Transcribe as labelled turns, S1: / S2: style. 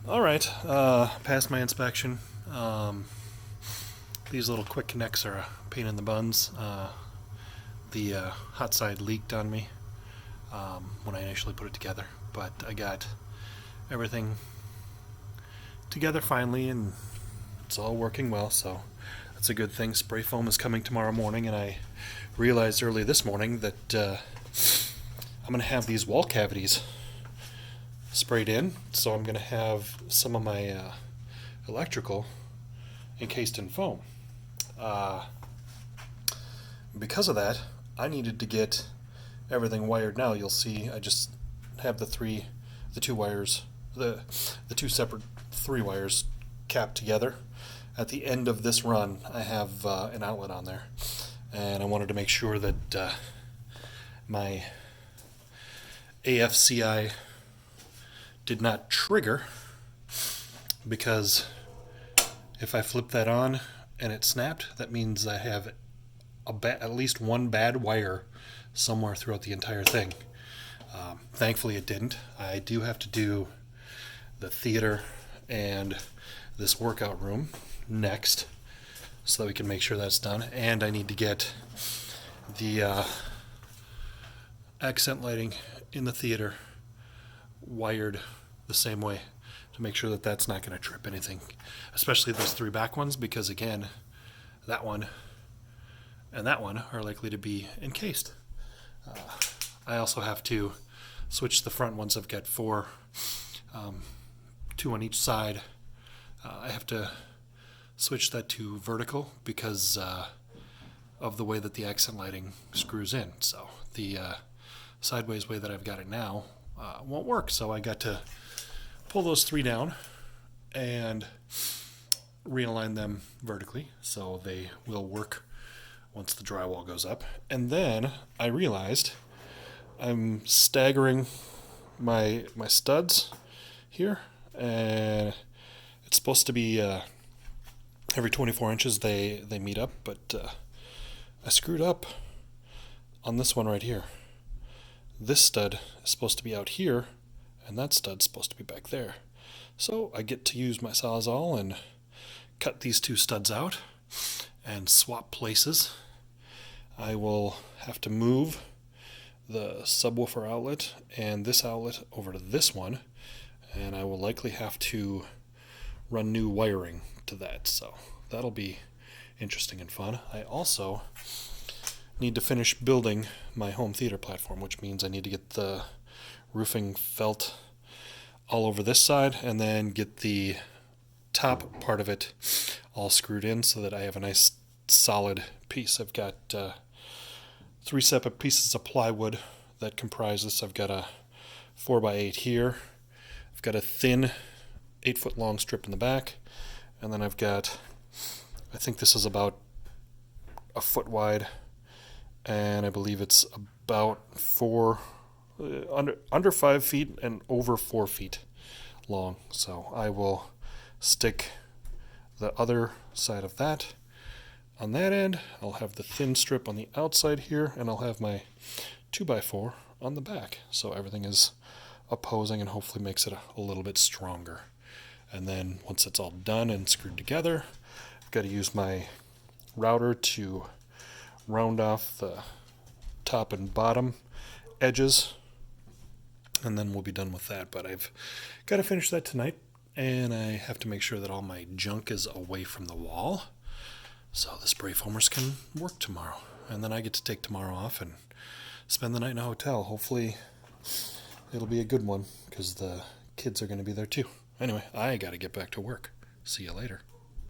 S1: All right, passed my inspection. Um, these little quick connects are a pain in the buns. The hot side leaked on me when I initially put it together, but I got everything together finally, and it's all working well, so that's a good thing. Spray foam is coming tomorrow morning, and I realized early this morning that I'm going to have these wall cavities sprayed in, so I'm going to have some of my electrical encased in foam. Uh, because of that, I needed to get everything wired now. You'll see I just have the two wires, the two separate three wires capped together. At the end of this run, I have an outlet on there, and I wanted to make sure that my AFCI did not trigger, because if I flip that on and it snapped, that means I have at least one bad wire somewhere throughout the entire thing. Thankfully, it didn't. I do have to do the theater and this workout room next so that we can make sure that's done. And I need to get the accent lighting in the theater wired the same way to make sure that that's not going to trip anything, especially those three back ones, because again, that one and that one are likely to be encased. I also have to switch the front ones. I've got four, two on each side. I have to switch that to vertical because of the way that the accent lighting screws in. So the sideways way that I've got it now won't work. So I got to pull those three down and realign them vertically so they will work once the drywall goes up. And then I realized I'm staggering my studs here, and it's supposed to be every 24 inches they meet up, but I screwed up on this one right here. This stud is supposed to be out here, and that stud's supposed to be back there. So I get to use my Sawzall and cut these two studs out and swap places. I will have to move the subwoofer outlet and this outlet over to this one, and I will likely have to run new wiring to that. So that'll be interesting and fun. I also need to finish building my home theater platform, which means I need to get the roofing felt all over this side and then get the top part of it all screwed in so that I have a nice solid piece. I've got three separate pieces of plywood that comprise this. I've got a 4x8 here. I've got a thin 8-foot long strip in the back, and then I've got, I think this is about a foot wide, and I believe it's about under 5 feet and over 4 feet long. So I will stick the other side of that on that end. I'll have the thin strip on the outside here, and I'll have my 2x4 on the back. So everything is opposing and hopefully makes it a little bit stronger. And then once it's all done and screwed together, I've got to use my router to round off the top and bottom edges, and then we'll be done with that. But I've got to finish that tonight, and I have to make sure that all my junk is away from the wall so the spray foamers can work tomorrow. And then I get to take tomorrow off and spend the night in a hotel. Hopefully it'll be a good one because the kids are going to be there too. Anyway, I got to get back to work. See you later.